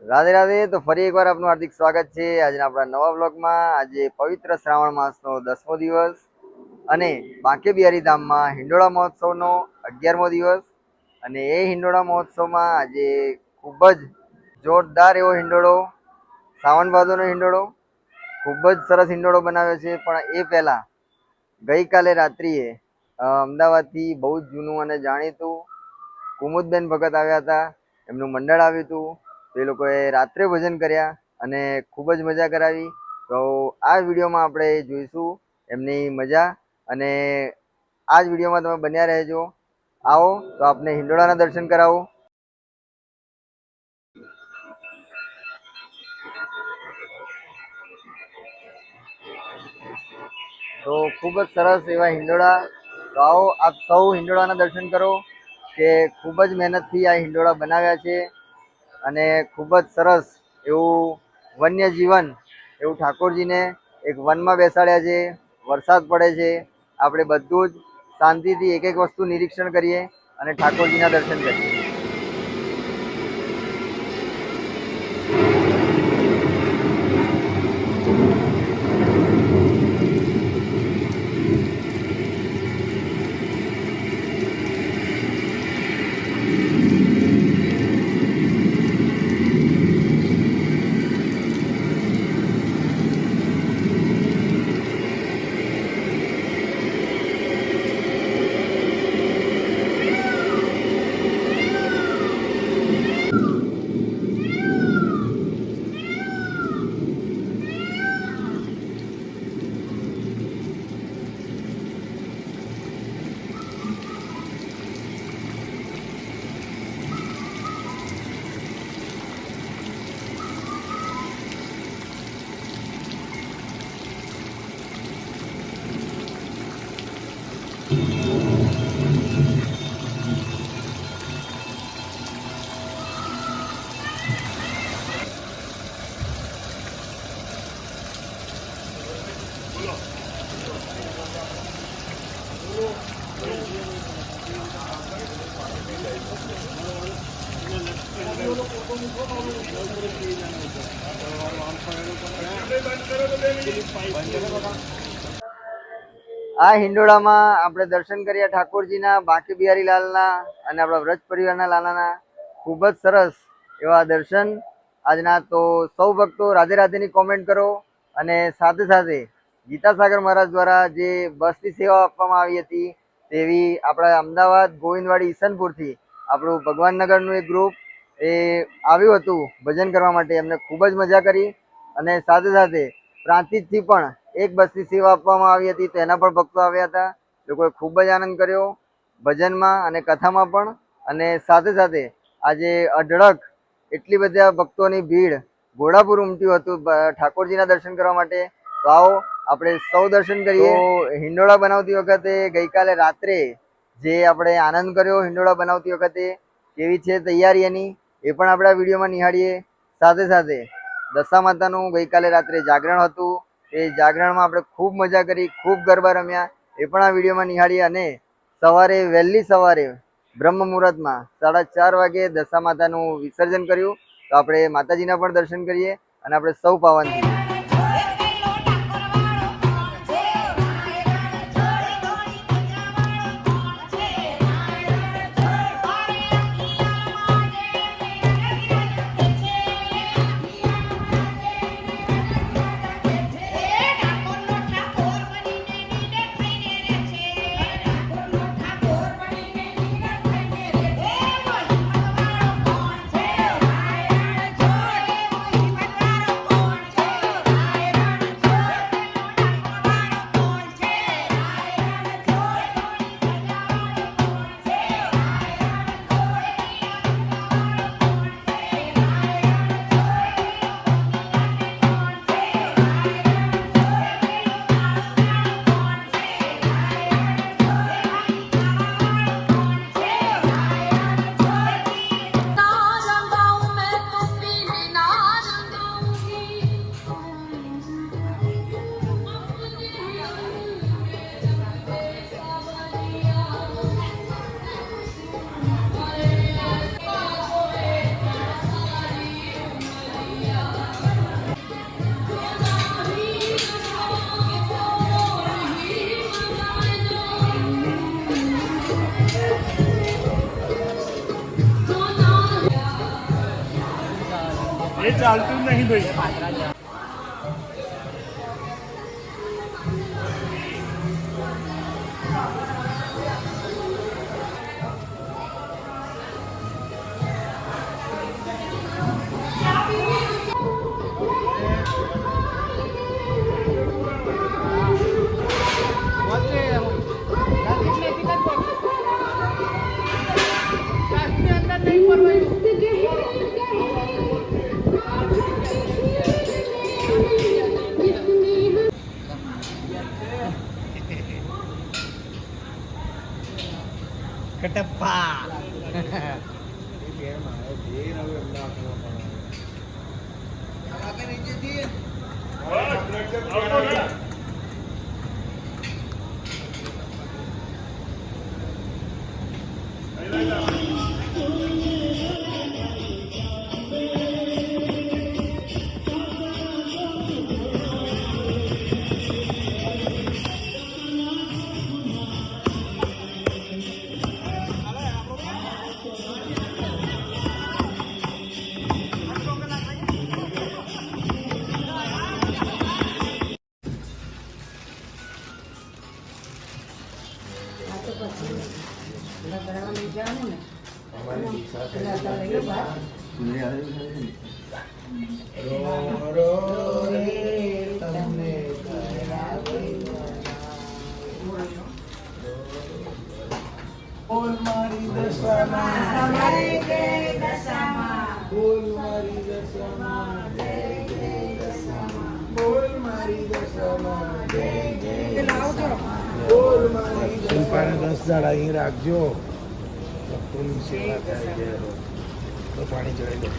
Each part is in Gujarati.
રાધે રાધે. તો ફરી એકવાર આપનું હાર્દિક સ્વાગત છે આજના આપણા નવા બ્લોગમાં. આજે પવિત્ર શ્રાવણ માસનો 10મો દિવસ અને બાંકે બિહારી ધામમાં હિંડોળા મહોત્સવનો 11મો દિવસ. અને એ હિંડોળા મહોત્સવમાં આજે ખૂબ જ જોરદાર એવો હિંડોળો, શ્રાવણ ભાદરનો હિંડોળો, ખૂબ જ સરસ હિંડોળો બનાવ્યો છે. પણ એ પહેલાં ગઈકાલે રાત્રિએ અમદાવાદથી બહુ જ જૂનું અને જાણીતું કુમુદબેન ભગત આવ્યા હતા. એમનું મંડળ આવ્યું હતું. તો એ લોકોએ રાત્રે ભજન કર્યા અને ખૂબ જ મજા કરાવી. તો આ વિડીયોમાં આપણે જોઈશું એમની મજા, અને આ જ વિડીયોમાં તમે બન્યા રહેજો. આવો તો આપને હિંડોળાના દર્શન કરાવો. તો ખૂબ જ સરસ એવા હિંડોળા. તો આવો આપ સૌ હિંડોળાના દર્શન કરો કે ખૂબ જ મહેનતથી આ હિંડોળા બનાવ્યા છે. અને ખૂબ જ સરસ એવું વન્ય જીવન એવું ઠાકોરજીને એક વનમાં બેસાડ્યા છે. વરસાદ પડે છે, આપણે બધું જ શાંતિથી એક એક વસ્તુ નિરીક્ષણ કરીએ અને ઠાકોરજીના દર્શન કરીએ. આ હિંડોળામાં આપણે દર્શન કર્યા ઠાકોરજીના, બાંકે બિહારી લાલના અને આપણા વ્રજ પરિવારના લાલાના. ખૂબ જ સરસ એવા દર્શન આજના. તો સૌ ભક્તો રાધે રાધેની કોમેન્ટ કરો. અને સાથે સાથે ગીતાસાગર મહારાજ દ્વારા જે બસની સેવા આપવામાં આવી હતી તેવી આપણા અમદાવાદ ગોવિંદવાડી ઈસનપુરથી આપણું ભગવાનનગરનું એક ગ્રુપ એ આવ્યું હતું ભજન કરવા માટે. એમને ખૂબ જ મજા કરી. અને સાથે સાથે પ્રાંતિજથી પણ એક બસની સેવા આપવામાં આવી હતી, તેના પણ ભક્તો આવ્યા હતા. લોકોએ ખૂબ જ આનંદ કર્યો ભજનમાં અને કથામાં પણ. અને સાથે સાથે આજે અઢળક એટલી બધા ભક્તોની ભીડ ઘોડાપુર ઉમટ્યું હતું ઠાકોરજીના દર્શન કરવા માટે. તો આવો આપણે સૌ દર્શન કરીએ. તો હિંડોળા બનાવતી વખતે ગઈકાલે રાત્રે જે આપણે આનંદ કર્યો હિંડોળા બનાવતી વખતે, કેવી છે તૈયારી એની એ પણ આપણે આ વિડીયોમાં નિહાળીએ. સાથે સાથે દશા માતાનું ગઈકાલે રાત્રે જાગરણ હતું. એ જાગરણમાં આપણે ખૂબ મજા કરી, ખૂબ ગરબા રમ્યા. એ પણ આ વિડીયોમાં નિહાળીએ. અને સવારે વહેલી સવારે બ્રહ્મ મુહૂર્તમાં 4:30 વાગે દશા માતાનું વિસર્જન કર્યું. તો આપણે માતાજીના પણ દર્શન કરીએ અને આપણે સૌ પાવન થઈએ. એ ચાલતું જ નહીં ભાઈ. કટપ્પા બોલ મારી દશામાં જય દશામાં બોલ મારી દશામાં જય દશામાં બોલ મારી દશામાં જય બોલ મારી દશામાં 10 દાડા અહીં રાખજો ભક્તોની સેવા થાય છે તો પાણી ચડાવી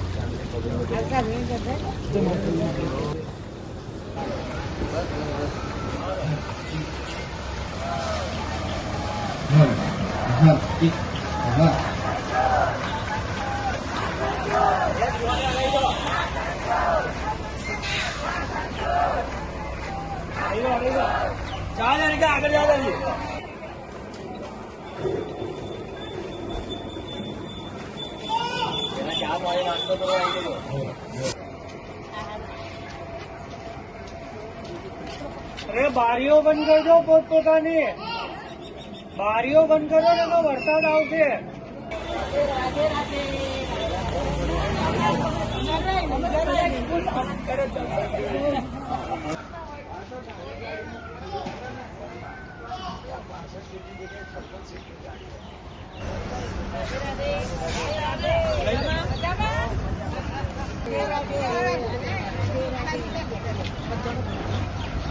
આગળ અરે બારીઓ બંધ કરજો પોતપોતાની બારીઓ બંધ કરો ને તો વરસાદ આવશે.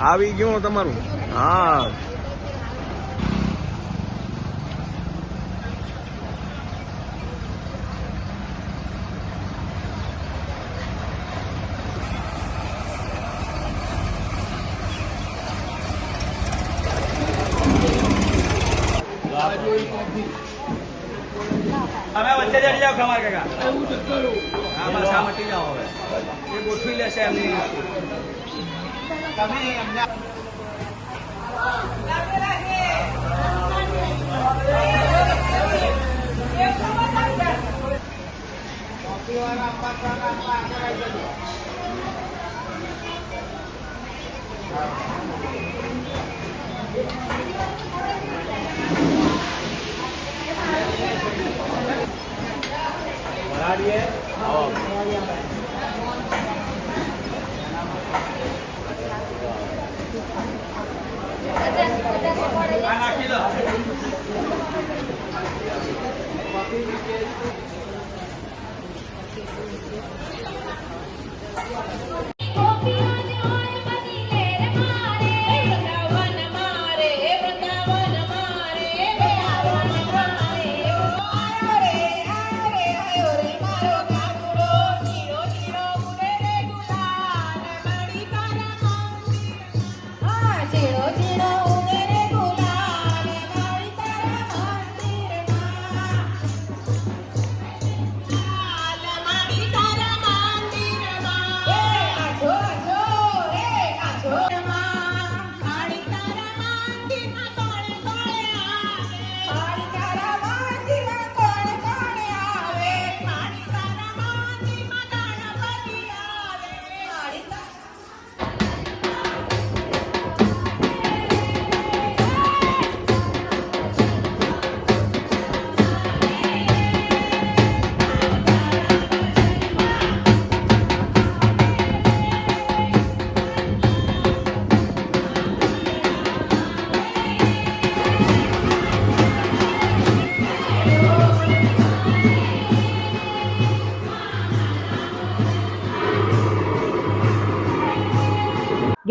આવી ગયું તમારું. હા તમે વચ્ચે જઈ જાઓ ખમાર કાકા. આમાં સામટી જાઓ હવે એ ગોઠવી લેશે એમની તમે એમના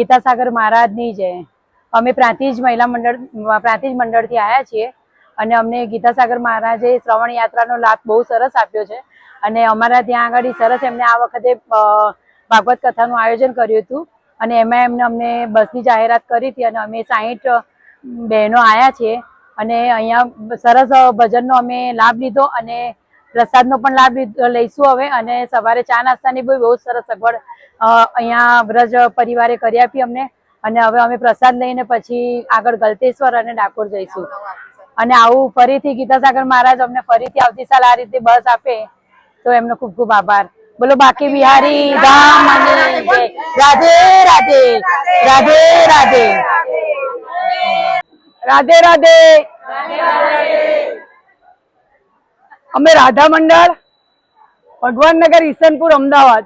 ગીતાસાગર મહારાજની જય. અમે પ્રાંતિજ મહિલા મંડળથી આવ્યા છીએ અને અમને ગીતાસાગર મહારાજે શ્રવણ યાત્રાનો લાભ બહુ સરસ આપ્યો છે અને અમારા ત્યાં આગળ સરસ એમને આ વખતે ભાગવત કથાનું આયોજન કર્યું હતું અને એમાં અમને બસની જાહેરાત કરી હતી અને અમે 60 બહેનો આવ્યા છીએ અને અહીંયા સરસ ભજનનો અમે લાભ લીધો અને પ્રસાદનો પણ લાભ લઈશું હવે. અને સવારે ચા નાસ્તાની બહુ સરસ સગવડ અહીંયા વ્રજ પરિવારે કરી આપી અમને અને હવે અમે પ્રસાદ લઈને પછી આગળ ગલતેશ્વર અને ડાકોર જઈશું. અને આવું ફરીથી ગીતાસાગર મહારાજ અમને ફરીથી આવતી સાલ આ રીતે બસ આપે તો એમનો ખૂબ ખૂબ આભાર. બોલો બાકી બિહારી ધામ રાધે રાધે રાધે રાધે રાધે રાધે. અમે રાધા મંડળ ભગવાનનગર ઈસનપુર અમદાવાદ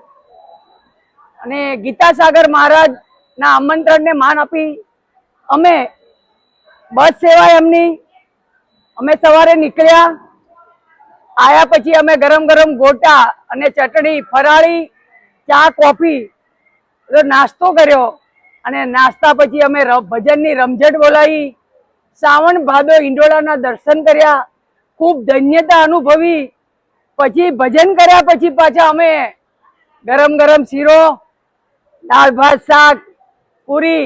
અને ગીતાસાગર મહારાજ ના આમંત્રણને માન આપી અમે બસ સેવા એમની અમે સવારે નીકળ્યા. આયા પછી અમે ગરમ ગરમ ગોટા અને ચટણી ફરાળી ચા કોફી નાસ્તો કર્યો અને નાસ્તા પછી અમે ભજનની રમઝટ બોલાવી. શ્રાવણ ભાદો હિંડોળાના દર્શન કર્યા. ખૂબ ધન્યતા અનુભવી. પછી ભજન કર્યા પછી પાછા અમે ગરમ ગરમ શીરો દાળ ભાત શાક પૂરી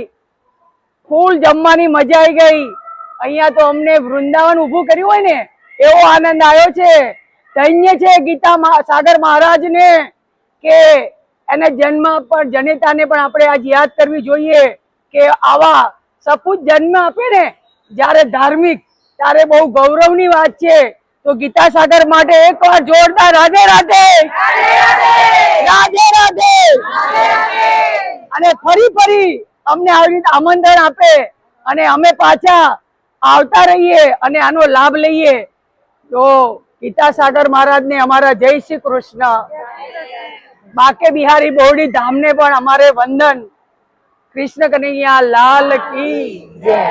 ફૂલ જમવાની મજા આવી ગઈ. અહીંયા તો અમને વૃંદાવન ઊભું કર્યું હોય ને એવો આનંદ આવ્યો છે. ધન્ય છે ગીતાસાગર મહારાજને કે એને જન્મ પર જનેતાને પણ આપણે આજ યાદ કરવી જોઈએ કે આવા સપૂત જન્મ આપે ને જ્યારે ધાર્મિક ત્યારે બહુ ગૌરવની વાત છે. તો ગીતાસાગર માટે એકવાર જોરદાર રાધે રાધે રાધે રાધે. અને ફરી અમને આવી રીતે આમંત્રણ આપે અને અમે પાછા આવતા રહીએ અને આનો લાભ લઈએ. તો ગીતાસાગર મહારાજને અમારા જય શ્રી કૃષ્ણ. બાકે બિહારી બોરડી ધામને પણ અમારે વંદન. કૃષ્ણ કનૈયા લાલ કી જય.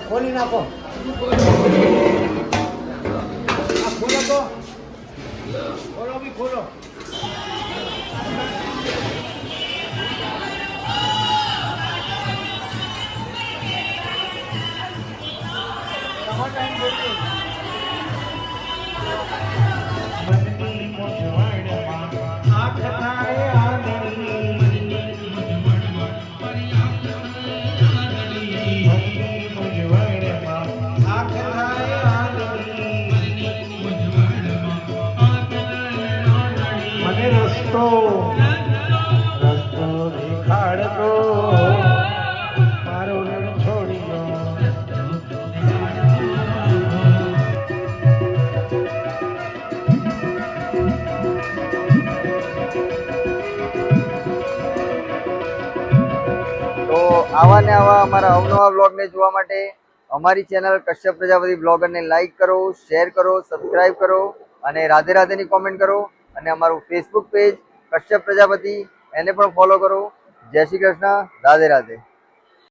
ખોલી નાખો. ખોલો તો ખોલો બી ખોલો. રસ્તો દેખાડતો મારો રણ છોડી દો. તો આવા ને આવા અમારા અવનવા બ્લોગને જોવા માટે અમારી ચેનલ કશ્યપ પ્રજાપતિ બ્લોગરને લાઈક કરો, શેર કરો, સબસ્ક્રાઇબ કરો અને રાધે રાધેની કોમેન્ટ કરો. અને અમારું ફેસબુક પેજ કશ્યપ પ્રજાપતિ એને પણ ફોલો કરો. જય શ્રી કૃષ્ણ. રાધે રાધે.